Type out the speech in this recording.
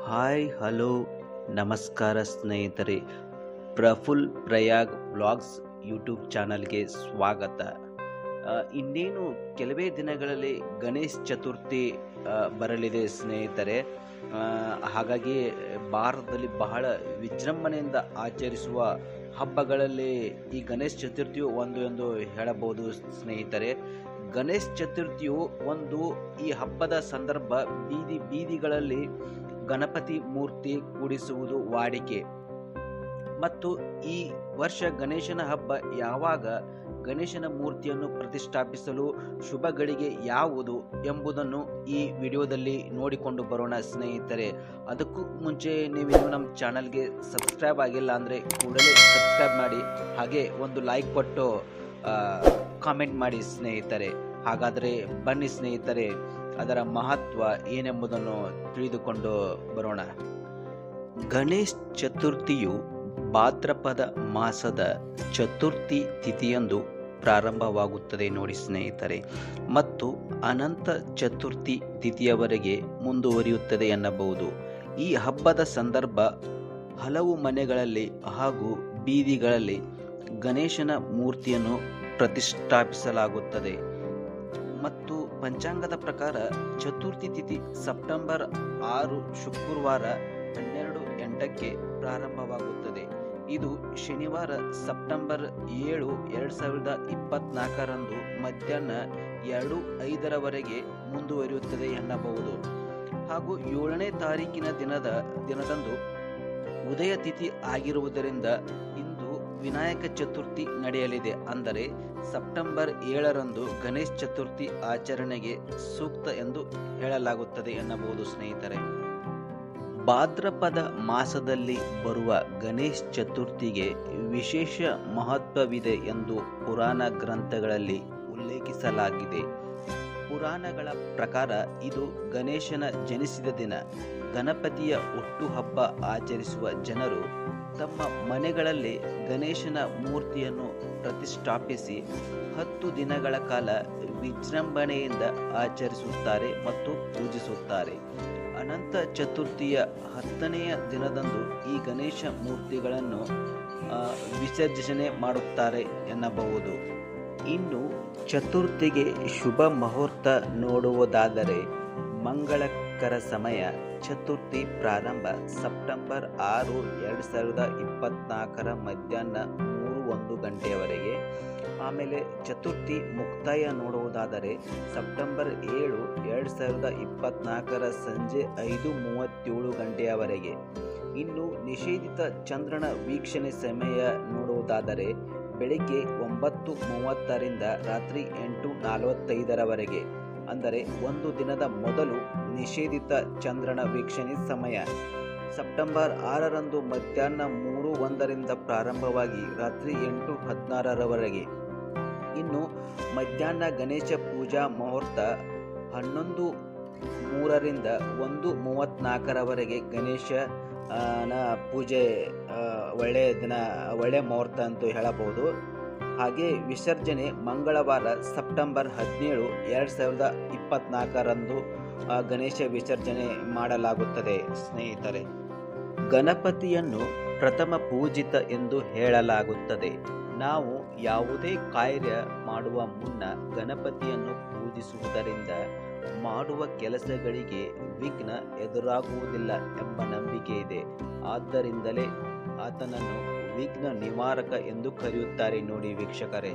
Hi hello ನಮಸ್ಕಾರ ಸ್ನೇಹಿತರೆ. ಪ್ರಫುಲ್ ಪ್ರಯಾಗ್ vlogs YouTube ಚಾನಲ್ಗೆ ಸ್ವಾಗತ. ಇನ್ನೇನು ಕೆಲವೇ ದಿನಗಳಲ್ಲಿ ಗಣೇಶ್ ಚತುರ್ಥಿ ಬರಲಿದೆ ಸ್ನೇಹಿತರೆ. ಹಾಗಾಗಿ ಭಾರತದಲ್ಲಿ ಬಹಳ ವಿಜೃಂಭಣೆಯಿಂದ ಆಚರಿಸುವ ಹಬ್ಬಗಳಲ್ಲಿ ಈ ಗಣೇಶ್ ಚತುರ್ಥಿಯು ಒಂದು ಎಂದು ಹೇಳಬಹುದು ಸ್ನೇಹಿತರೆ. ಗಣೇಶ್ ಚತುರ್ಥಿಯು ಈ ಹಬ್ಬದ ಸಂದರ್ಭ ಬೀದಿಗಳಲ್ಲಿ ಗಣಪತಿ ಮೂರ್ತಿ ಕೂಡಿಸುವುದು ವಾಡಿಕೆ. ಮತ್ತು ಈ ವರ್ಷ ಗಣೇಶನ ಹಬ್ಬ ಯಾವಾಗ, ಗಣೇಶನ ಮೂರ್ತಿಯನ್ನು ಪ್ರತಿಷ್ಠಾಪಿಸಲು ಶುಭ ಗಳಿಗೆ ಯಾವುದು ಎಂಬುದನ್ನು ಈ ವಿಡಿಯೋದಲ್ಲಿ ನೋಡಿಕೊಂಡು ಬರೋಣ ಸ್ನೇಹಿತರೆ. ಅದಕ್ಕೂ ಮುಂಚೆ ನೀವಿನ್ನು ನಮ್ಮ ಚಾನಲ್ಗೆ ಸಬ್ಸ್ಕ್ರೈಬ್ ಆಗಿಲ್ಲ ಅಂದರೆ ಕೂಡಲೇ ಸಬ್ಸ್ಕ್ರೈಬ್ ಮಾಡಿ, ಹಾಗೆ ಒಂದು ಲೈಕ್ ಕೊಟ್ಟು ಕಾಮೆಂಟ್ ಮಾಡಿ ಸ್ನೇಹಿತರೆ. ಹಾಗಾದರೆ ಬನ್ನಿ ಸ್ನೇಹಿತರೆ, ಅದರ ಮಹತ್ವ ಏನೆಂಬುದನ್ನು ತಿಳಿದುಕೊಂಡು ಬರೋಣ. ಗಣೇಶ್ ಚತುರ್ಥಿಯು ಭಾದ್ರಪದ ಮಾಸದ ಚತುರ್ಥಿ ತಿಥಿಯಂದು ಪ್ರಾರಂಭವಾಗುತ್ತದೆ ನೋಡಿ ಸ್ನೇಹಿತರೆ, ಮತ್ತು ಅನಂತ ಚತುರ್ಥಿ ತಿಥಿಯವರೆಗೆ ಮುಂದುವರಿಯುತ್ತದೆ ಎನ್ನಬಹುದು. ಈ ಹಬ್ಬದ ಸಂದರ್ಭ ಹಲವು ಮನೆಗಳಲ್ಲಿ ಹಾಗೂ ಬೀದಿಗಳಲ್ಲಿ ಗಣೇಶನ ಮೂರ್ತಿಯನ್ನು ಪ್ರತಿಷ್ಠಾಪಿಸಲಾಗುತ್ತದೆ. ಮತ್ತು ಪಂಚಾಂಗದ ಪ್ರಕಾರ ಚತುರ್ಥಿ ತಿಥಿ ಸೆಪ್ಟೆಂಬರ್ 6 ಶುಕ್ರವಾರ 12:08 ಪ್ರಾರಂಭವಾಗುತ್ತದೆ. ಇದು ಶನಿವಾರ ಸೆಪ್ಟೆಂಬರ್ 7, 2024 ರಂದು ಮಧ್ಯಾಹ್ನ 2:05 ಮುಂದುವರಿಯುತ್ತದೆ ಎನ್ನಬಹುದು. ಹಾಗೂ 7ನೇ ತಾರೀಕಿನ ದಿನದಂದು ಉದಯ ತಿಥಿ ಆಗಿರುವುದರಿಂದ ಇಂದು ವಿನಾಯಕ ಚತುರ್ಥಿ ನಡೆಯಲಿದೆ. ಅಂದರೆ ಸೆಪ್ಟೆಂಬರ್ 7ರಂದು ಗಣೇಶ್ ಚತುರ್ಥಿ ಆಚರಣೆಗೆ ಸೂಕ್ತ ಎಂದು ಹೇಳಲಾಗುತ್ತದೆ ಎನ್ನಬಹುದು ಸ್ನೇಹಿತರೆ. ಭಾದ್ರಪದ ಮಾಸದಲ್ಲಿ ಬರುವ ಗಣೇಶ್ ಚತುರ್ಥಿಗೆ ವಿಶೇಷ ಮಹತ್ವವಿದೆ ಎಂದು ಪುರಾಣ ಗ್ರಂಥಗಳಲ್ಲಿ ಉಲ್ಲೇಖಿಸಲಾಗಿದೆ. ಪುರಾಣಗಳ ಪ್ರಕಾರ ಇದು ಗಣೇಶನ ಜನಿಸಿದ ದಿನ. ಗಣಪತಿಯ ಹುಟ್ಟುಹಬ್ಬ ಆಚರಿಸುವ ಜನರು ತಮ್ಮ ಮನೆಗಳಲ್ಲಿ ಗಣೇಶನ ಮೂರ್ತಿಯನ್ನು ಪ್ರತಿಷ್ಠಾಪಿಸಿ 10 ದಿನಗಳ ಕಾಲ ವಿಜೃಂಭಣೆಯಿಂದ ಆಚರಿಸುತ್ತಾರೆ ಮತ್ತು ಪೂಜಿಸುತ್ತಾರೆ. ಅನಂತ ಚತುರ್ಥಿಯ 10ನೆಯ ದಿನದಂದು ಈ ಗಣೇಶ ಮೂರ್ತಿಗಳನ್ನು ವಿಸರ್ಜನೆ ಮಾಡುತ್ತಾರೆ ಎನ್ನಬಹುದು. ಇನ್ನು ಚತುರ್ಥಿಗೆ ಶುಭ ಮುಹೂರ್ತ ನೋಡುವುದಾದರೆ ಮಂಗಳಕರ ಸಮಯ ಚತುರ್ಥಿ ಪ್ರಾರಂಭ ಸೆಪ್ಟೆಂಬರ್ 6, 2024 ಮಧ್ಯಾಹ್ನ 3:01 ಗಂಟೆಯವರೆಗೆ. ಆಮೇಲೆ ಚತುರ್ಥಿ ಮುಕ್ತಾಯ ನೋಡುವುದಾದರೆ ಸೆಪ್ಟೆಂಬರ್ 7, 2024 ಸಂಜೆ 5:37 ಗಂಟೆಯವರೆಗೆ. ಇನ್ನು ನಿಷೇಧಿತ ಚಂದ್ರನ ವೀಕ್ಷಣೆ ಸಮಯ ನೋಡುವುದಾದರೆ ಬೆಳಿಗ್ಗೆ 9:30 ರಿಂದ ರಾತ್ರಿ 8:45 ಅಂದರೆ ಒಂದು ದಿನದ ಮೊದಲು ನಿಷೇಧಿತ ಚಂದ್ರನ ವೀಕ್ಷಣೆ ಸಮಯ. ಸೆಪ್ಟೆಂಬರ್ 6ರಂದು ಮಧ್ಯಾಹ್ನ 3:01 ರಿಂದ ಪ್ರಾರಂಭವಾಗಿ ರಾತ್ರಿ 8:16 ಇನ್ನು ಮಧ್ಯಾಹ್ನ ಗಣೇಶ ಪೂಜಾ ಮುಹೂರ್ತ 11:03 ರಿಂದ 1:34 ಗಣೇಶನ ಪೂಜೆ ಒಳ್ಳೆಯ ಮುಹೂರ್ತ ಅಂತೂ ಹೇಳಬಹುದು. ಹಾಗೆ ವಿಸರ್ಜನೆ ಮಂಗಳವಾರ ಸೆಪ್ಟೆಂಬರ್ 17, 2024 ರಂದು ಗಣೇಶ ವಿಸರ್ಜನೆ ಮಾಡಲಾಗುತ್ತದೆ ಸ್ನೇಹಿತರೆ. ಗಣಪತಿಯನ್ನು ಪ್ರಥಮ ಪೂಜಿತ ಎಂದು ಹೇಳಲಾಗುತ್ತದೆ. ನಾವು ಯಾವುದೇ ಕಾರ್ಯ ಮಾಡುವ ಮುನ್ನ ಗಣಪತಿಯನ್ನು ಪೂಜಿಸುವುದರಿಂದ ಮಾಡುವ ಕೆಲಸಗಳಿಗೆ ವಿಘ್ನ ಎದುರಾಗುವುದಿಲ್ಲ ಎಂಬ ನಂಬಿಕೆ ಇದೆ. ಆದ್ದರಿಂದಲೇ ಆತನನ್ನು ವಿಘ್ನ ನಿವಾರಕ ಎಂದು ಕರೆಯುತ್ತಾರೆ ನೋಡಿ ವೀಕ್ಷಕರೇ.